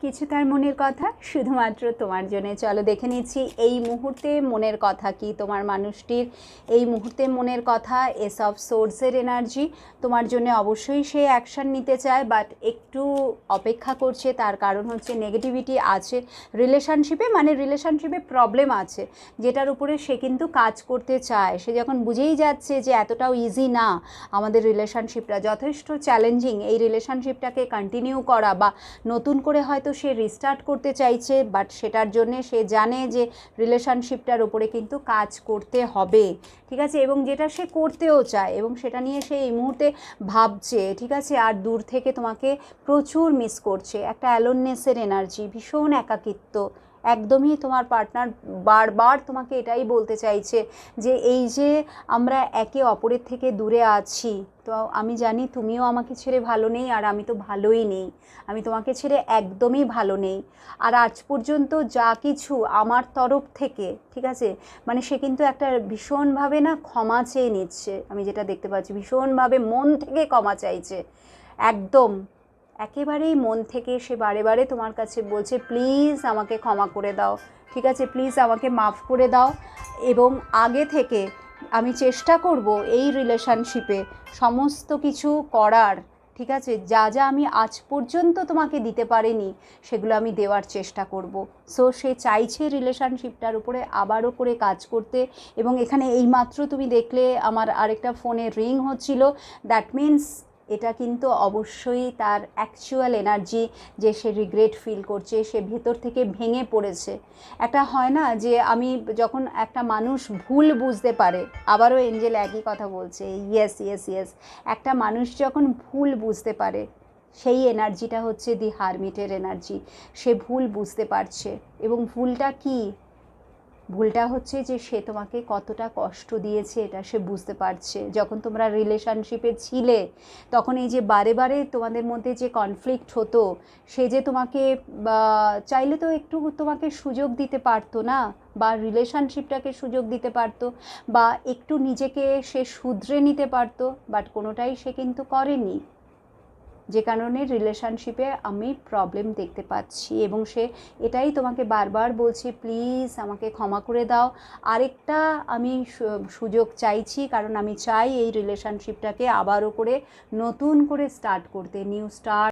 কিছু তার মনের কথা শুধুমাত্র তোমার জন্য। চলো দেখে নিচ্ছি এই মুহূর্তে মনের কথা কি তোমার মানুষটির। এই মুহূর্তে মনের কথা এস অফ সোর্সের এনার্জি তোমার জন্য। অবশ্যই সে অ্যাকশান নিতে চায়, বাট একটু অপেক্ষা করছে। তার কারণ হচ্ছে নেগেটিভিটি আছে রিলেশনশিপে, মানে রিলেশনশিপে প্রবলেম আছে যেটার উপরে সে কিন্তু কাজ করতে চায়। সে যখন বুঝেই যাচ্ছে যে এতটাও ইজি না আমাদের রিলেশনশিপটা, যথেষ্ট চ্যালেঞ্জিং এই রিলেশনশিপটাকে কন্টিনিউ করা, বা নতুন করে হয়তো সে রিস্টার্ট করতে চাইছে, বাট সেটার জন্যে সে জানে যে রিলেশনশিপটার উপরে কিন্তু কাজ করতে হবে, ঠিক আছে, এবং যেটা সে করতেও চায় এবং সেটা নিয়ে সে এই মুহূর্তে ভাবছে, ঠিক আছে। আর দূর থেকে তোমাকে প্রচুর মিস করছে, একটা অ্যালোননেসের এনার্জি, ভীষণ একাকিত্ব। একদমই তোমার পার্টনার বারবার তোমাকে এটাই বলতে চাইছে যে এই যে আমরা একে অপরের থেকে দূরে আছি, তো আমি জানি তুমিও আমাকে ছেড়ে ভালো নেই, আর আমি তো ভালোই নেই, আমি তোমাকে ছেড়ে একদমই ভালো নেই। আর আজ পর্যন্ত যা কিছু আমার তরফ থেকে, ঠিক আছে, মানে সে কিন্তু একটা ভীষণভাবে না ক্ষমা চেয়ে নিচ্ছে, আমি যেটা দেখতে পাচ্ছি ভীষণভাবে মন থেকে ক্ষমা চাইছে, একদম একেবারেই মন থেকে সে বারে বারে তোমার কাছে বলছে প্লিজ আমাকে ক্ষমা করে দাও, ঠিক আছে, প্লিজ আমাকে মাফ করে দাও। এবং আগে থেকে আমি চেষ্টা করব এই রিলেশনশিপে সমস্ত কিছু করার, ঠিক আছে, যা যা আমি আজ পর্যন্ত তোমাকে দিতে পারিনি সেগুলো আমি দেওয়ার চেষ্টা করব। সো সে চাইছে রিলেশনশিপটার উপরে আবারও করে কাজ করতে। এবং এখানে এইমাত্র তুমি দেখলে আমার আরেকটা ফোনে রিং হচ্ছিল, দ্যাট মিন্স এটা কিন্তু অবশ্যই তার অ্যাকচুয়াল এনার্জি, যে সে রিগ্রেট ফিল করছে, সে ভেতর থেকে ভেঙে পড়েছে। একটা হয় না যে আমি যখন একটা মানুষ ভুল বুঝতে পারে, আবারও এঞ্জেল একই কথা বলছে, ইয়েস ইয়েস ইয়েস, একটা মানুষ যখন ভুল বুঝতে পারে সেই এনার্জিটা হচ্ছে দি হারমিটের এনার্জি। সে ভুল বুঝতে পারছে, এবং ভুলটা কি, ভুলটা হচ্ছে যে সে তোমাকে কতটা কষ্ট দিয়েছে এটা সে বুঝতে পারছে। যখন তোমরা রিলেশনশিপে ছিলে তখন এই যে বারে বারে তোমাদের মধ্যে যে কনফ্লিক্ট হতো, সে যে তোমাকে চাইলে তো একটু তোমাকে সুযোগ দিতে পারতো না, বা রিলেশনশিপটাকে সুযোগ দিতে পারতো, বা একটু নিজেকে সে শুধরে নিতে পারতো, বাট কোনোটাই সে কিন্তু করেনি, যে কারণে রিলেশনশিপে আমি প্রবলেম দেখতে পাচ্ছি। এবং সে এটাই তোমাকে বারবার বলছে প্লিজ আমাকে ক্ষমা করে দাও, আরেকটা আমি সুযোগ চাইছি, কারণ আমি চাই এই রিলেশনশিপটাকে আবারও করে নতুন করে স্টার্ট করতে, নিউ স্টার্ট।